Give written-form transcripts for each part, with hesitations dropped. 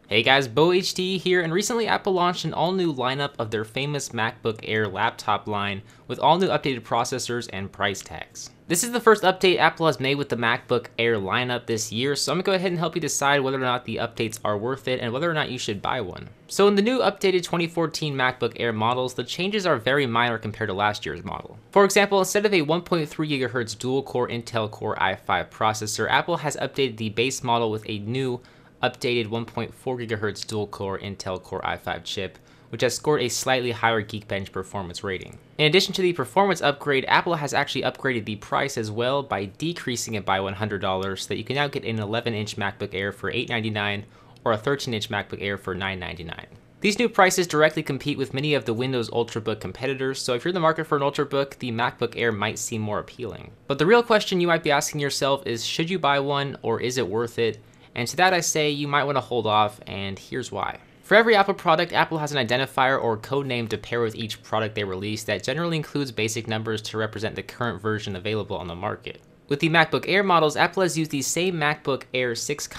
Hey guys, BoHD here, and recently Apple launched an all-new lineup of their famous MacBook Air laptop line with all new updated processors and price tags. This is the first update Apple has made with the MacBook Air lineup this year, so I'm going to go ahead and help you decide whether or not the updates are worth it and whether or not you should buy one. So in the new updated 2014 MacBook Air models, the changes are very minor compared to last year's model. For example, instead of a 1.3 GHz dual-core Intel Core i5 processor, Apple has updated the base model with a new updated 1.4 GHz dual-core Intel Core i5 chip, which has scored a slightly higher Geekbench performance rating. In addition to the performance upgrade, Apple has actually upgraded the price as well by decreasing it by $100 so that you can now get an 11-inch MacBook Air for $899 or a 13-inch MacBook Air for $999. These new prices directly compete with many of the Windows Ultrabook competitors, so if you're in the market for an Ultrabook, the MacBook Air might seem more appealing. But the real question you might be asking yourself is, should you buy one or is it worth it? And to that I say you might want to hold off, and here's why. For every Apple product, Apple has an identifier or code name to pair with each product they release that generally includes basic numbers to represent the current version available on the market. With the MacBook Air models, Apple has used the same MacBook Air 6,1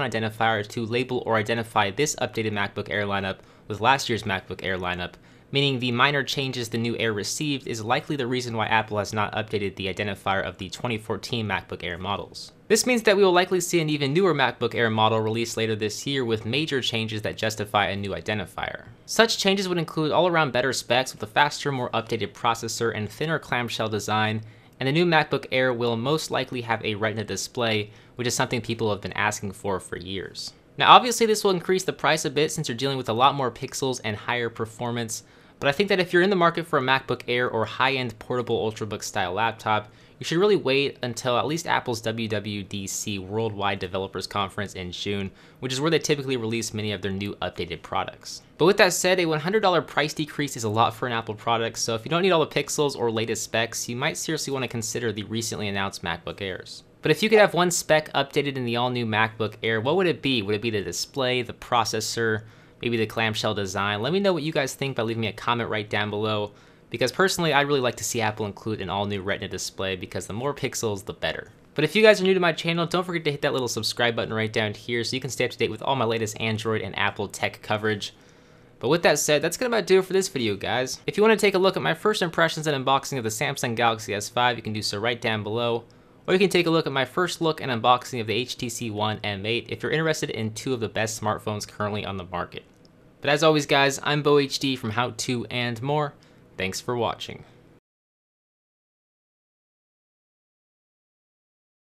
identifier to label or identify this updated MacBook Air lineup with last year's MacBook Air lineup, meaning the minor changes the new Air received is likely the reason why Apple has not updated the identifier of the 2014 MacBook Air models. This means that we will likely see an even newer MacBook Air model released later this year with major changes that justify a new identifier. Such changes would include all-around better specs with a faster, more updated processor and thinner clamshell design, and the new MacBook Air will most likely have a Retina display, which is something people have been asking for years. Now obviously this will increase the price a bit since you're dealing with a lot more pixels and higher performance, but I think that if you're in the market for a MacBook Air or high-end portable Ultrabook style laptop, you should really wait until at least Apple's WWDC Worldwide Developers Conference in June, which is where they typically release many of their new updated products. But with that said, a $100 price decrease is a lot for an Apple product, so if you don't need all the pixels or latest specs, you might seriously want to consider the recently announced MacBook Airs. But if you could have one spec updated in the all-new MacBook Air, what would it be? Would it be the display, the processor, maybe the clamshell design? Let me know what you guys think by leaving me a comment right down below, because personally I'd really like to see Apple include an all-new Retina display because the more pixels, the better. But if you guys are new to my channel, don't forget to hit that little subscribe button right down here so you can stay up to date with all my latest Android and Apple tech coverage. But with that said, that's gonna about do it for this video, guys. If you want to take a look at my first impressions and unboxing of the Samsung Galaxy S5, you can do so right down below. Or you can take a look at my first look and unboxing of the HTC One M8 if you're interested in two of the best smartphones currently on the market. But as always guys, I'm BoHD from How To and More. Thanks for watching.